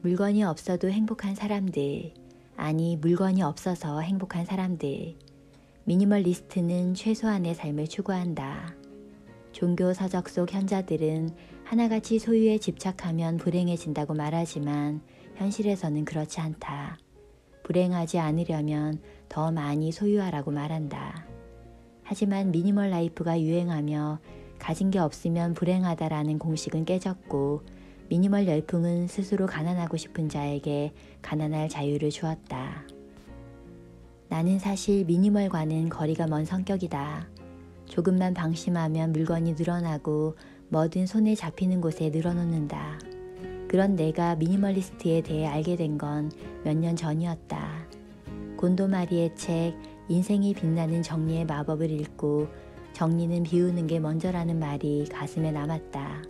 물건이 없어도 행복한 사람들, 아니 물건이 없어서 행복한 사람들. 미니멀리스트는 최소한의 삶을 추구한다. 종교 서적 속 현자들은 하나같이 소유에 집착하면 불행해진다고 말하지만 현실에서는 그렇지 않다. 불행하지 않으려면 더 많이 소유하라고 말한다. 하지만 미니멀 라이프가 유행하며 가진 게 없으면 불행하다라는 공식은 깨졌고 미니멀 열풍은 스스로 가난하고 싶은 자에게 가난할 자유를 주었다. 나는 사실 미니멀과는 거리가 먼 성격이다. 조금만 방심하면 물건이 늘어나고 뭐든 손에 잡히는 곳에 늘어놓는다. 그런 내가 미니멀리스트에 대해 알게 된 건 몇 년 전이었다. 곤도마리의 책 인생이 빛나는 정리의 마법을 읽고 정리는 비우는 게 먼저라는 말이 가슴에 남았다.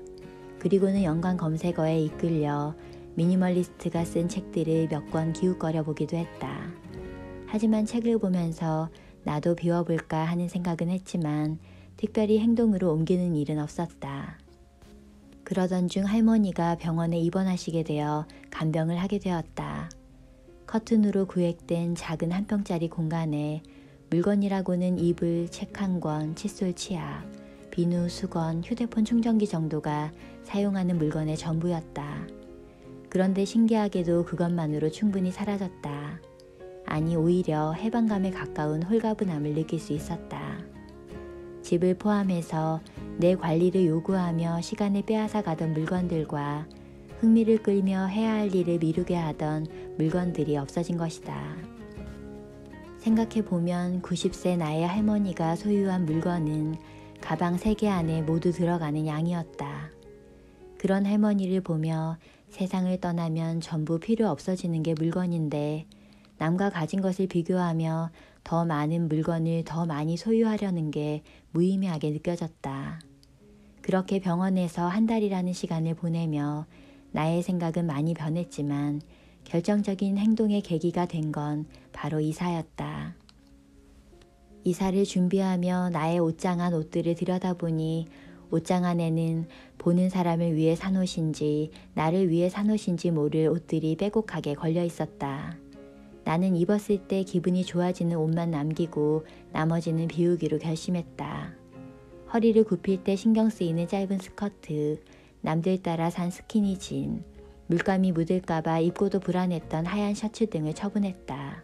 그리고는 연관 검색어에 이끌려 미니멀리스트가 쓴 책들을 몇 권 기웃거려 보기도 했다. 하지만 책을 보면서 나도 비워볼까 하는 생각은 했지만 특별히 행동으로 옮기는 일은 없었다. 그러던 중 할머니가 병원에 입원하시게 되어 간병을 하게 되었다. 커튼으로 구획된 작은 한 평짜리 공간에 물건이라고는 이불, 책 한 권, 칫솔, 치약, 비누, 수건, 휴대폰 충전기 정도가 사용하는 물건의 전부였다. 그런데 신기하게도 그것만으로 충분히 사라졌다. 아니 오히려 해방감에 가까운 홀가분함을 느낄 수 있었다. 집을 포함해서 내 관리를 요구하며 시간을 빼앗아 가던 물건들과 흥미를 끌며 해야 할 일을 미루게 하던 물건들이 없어진 것이다. 생각해보면 90세 나의 할머니가 소유한 물건은 가방 3개 안에 모두 들어가는 양이었다. 그런 할머니를 보며 세상을 떠나면 전부 필요 없어지는 게 물건인데 남과 가진 것을 비교하며 더 많은 물건을 더 많이 소유하려는 게 무의미하게 느껴졌다. 그렇게 병원에서 한 달이라는 시간을 보내며 나의 생각은 많이 변했지만 결정적인 행동의 계기가 된 건 바로 이사였다. 이사를 준비하며 나의 옷장 안 옷들을 들여다보니 옷장 안에는 보는 사람을 위해 산 옷인지 나를 위해 산 옷인지 모를 옷들이 빼곡하게 걸려 있었다. 나는 입었을 때 기분이 좋아지는 옷만 남기고 나머지는 비우기로 결심했다. 허리를 굽힐 때 신경 쓰이는 짧은 스커트, 남들 따라 산 스키니진, 물감이 묻을까봐 입고도 불안했던 하얀 셔츠 등을 처분했다.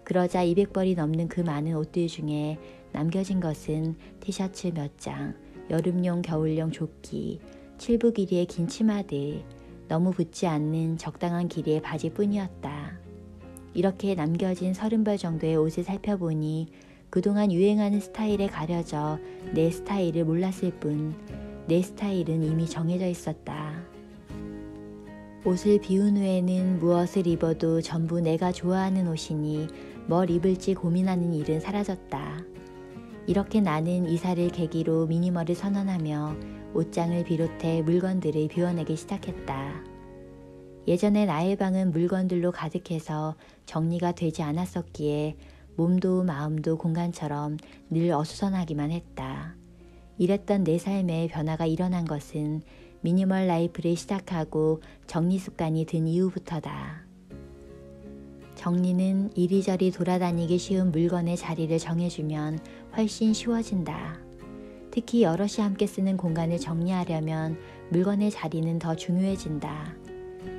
그러자 200벌이 넘는 그 많은 옷들 중에 남겨진 것은 티셔츠 몇 장, 여름용 겨울용 조끼, 7부 길이의 긴 치마들, 너무 붙지 않는 적당한 길이의 바지뿐이었다. 이렇게 남겨진 30벌 정도의 옷을 살펴보니 그동안 유행하는 스타일에 가려져 내 스타일을 몰랐을 뿐 내 스타일은 이미 정해져 있었다. 옷을 비운 후에는 무엇을 입어도 전부 내가 좋아하는 옷이니 뭘 입을지 고민하는 일은 사라졌다. 이렇게 나는 이사를 계기로 미니멀을 선언하며 옷장을 비롯해 물건들을 비워내기 시작했다. 예전에 나의 방은 물건들로 가득해서 정리가 되지 않았었기에 몸도 마음도 공간처럼 늘 어수선하기만 했다. 이랬던 내 삶에 변화가 일어난 것은 미니멀 라이프를 시작하고 정리 습관이 든 이후부터다. 정리는 이리저리 돌아다니기 쉬운 물건의 자리를 정해주면 훨씬 쉬워진다. 특히 여럿이 함께 쓰는 공간을 정리하려면 물건의 자리는 더 중요해진다.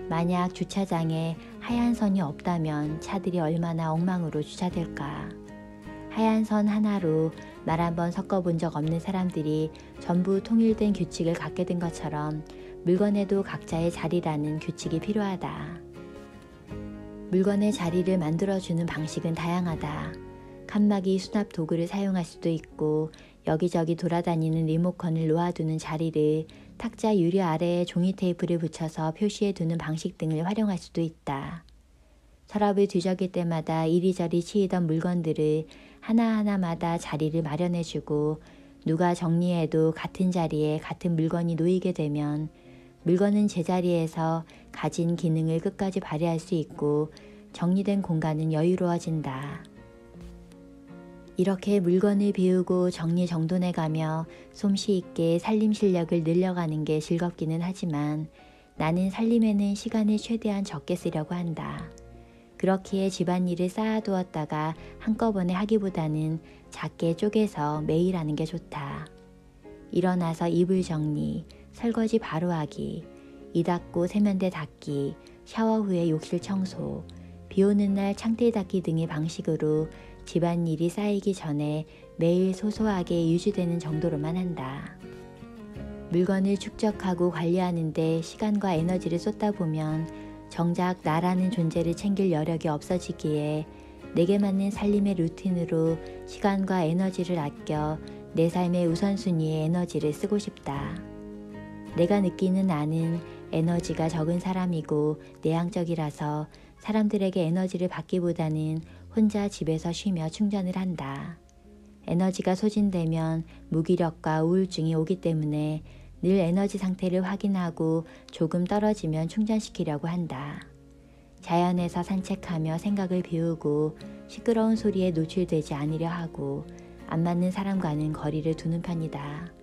만약 주차장에 하얀 선이 없다면 차들이 얼마나 엉망으로 주차될까. 하얀 선 하나로 말 한 번 섞어본 적 없는 사람들이 전부 통일된 규칙을 갖게 된 것처럼 물건에도 각자의 자리라는 규칙이 필요하다. 물건의 자리를 만들어주는 방식은 다양하다. 칸막이 수납 도구를 사용할 수도 있고 여기저기 돌아다니는 리모컨을 놓아두는 자리를 탁자 유리 아래에 종이 테이프를 붙여서 표시해 두는 방식 등을 활용할 수도 있다. 서랍을 뒤적일 때마다 이리저리 치이던 물건들을 하나하나마다 자리를 마련해주고 누가 정리해도 같은 자리에 같은 물건이 놓이게 되면 물건은 제자리에서 가진 기능을 끝까지 발휘할 수 있고 정리된 공간은 여유로워진다. 이렇게 물건을 비우고 정리정돈해가며 솜씨 있게 살림 실력을 늘려가는 게 즐겁기는 하지만 나는 살림에는 시간을 최대한 적게 쓰려고 한다. 그렇기에 집안일을 쌓아두었다가 한꺼번에 하기보다는 작게 쪼개서 매일 하는 게 좋다. 일어나서 이불 정리, 설거지 바로 하기, 이 닦고 세면대 닦기, 샤워 후에 욕실 청소, 비 오는 날 창틀 닦기 등의 방식으로 집안일이 쌓이기 전에 매일 소소하게 유지되는 정도로만 한다. 물건을 축적하고 관리하는 데 시간과 에너지를 쏟다 보면 정작 나라는 존재를 챙길 여력이 없어지기에 내게 맞는 삶의 루틴으로 시간과 에너지를 아껴 내 삶의 우선순위에 에너지를 쓰고 싶다. 내가 느끼는 나는 에너지가 적은 사람이고 내향적이라서 사람들에게 에너지를 받기보다는 혼자 집에서 쉬며 충전을 한다. 에너지가 소진되면 무기력과 우울증이 오기 때문에 늘 에너지 상태를 확인하고 조금 떨어지면 충전시키려고 한다. 자연에서 산책하며 생각을 비우고 시끄러운 소리에 노출되지 않으려 하고 안 맞는 사람과는 거리를 두는 편이다.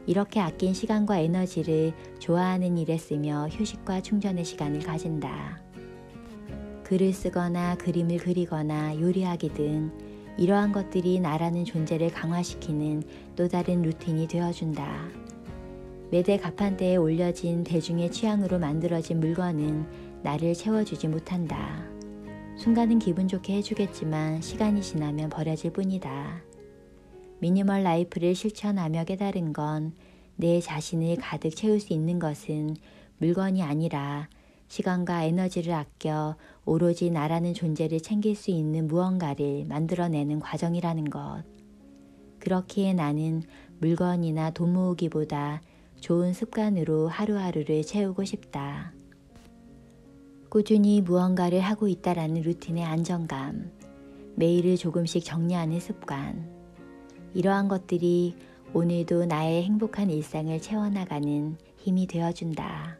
이렇게 아낀 시간과 에너지를 좋아하는 일에 쓰며 휴식과 충전의 시간을 가진다. 글을 쓰거나 그림을 그리거나 요리하기 등 이러한 것들이 나라는 존재를 강화시키는 또 다른 루틴이 되어준다. 매대 가판대에 올려진 대중의 취향으로 만들어진 물건은 나를 채워주지 못한다. 순간은 기분 좋게 해주겠지만 시간이 지나면 버려질 뿐이다. 미니멀 라이프를 실천하며 깨달은 건 내 자신을 가득 채울 수 있는 것은 물건이 아니라 시간과 에너지를 아껴 오로지 나라는 존재를 챙길 수 있는 무언가를 만들어내는 과정이라는 것. 그렇기에 나는 물건이나 돈 모으기보다 좋은 습관으로 하루하루를 채우고 싶다. 꾸준히 무언가를 하고 있다라는 루틴의 안정감, 매일을 조금씩 정리하는 습관, 이러한 것들이 오늘도 나의 행복한 일상을 채워나가는 힘이 되어준다.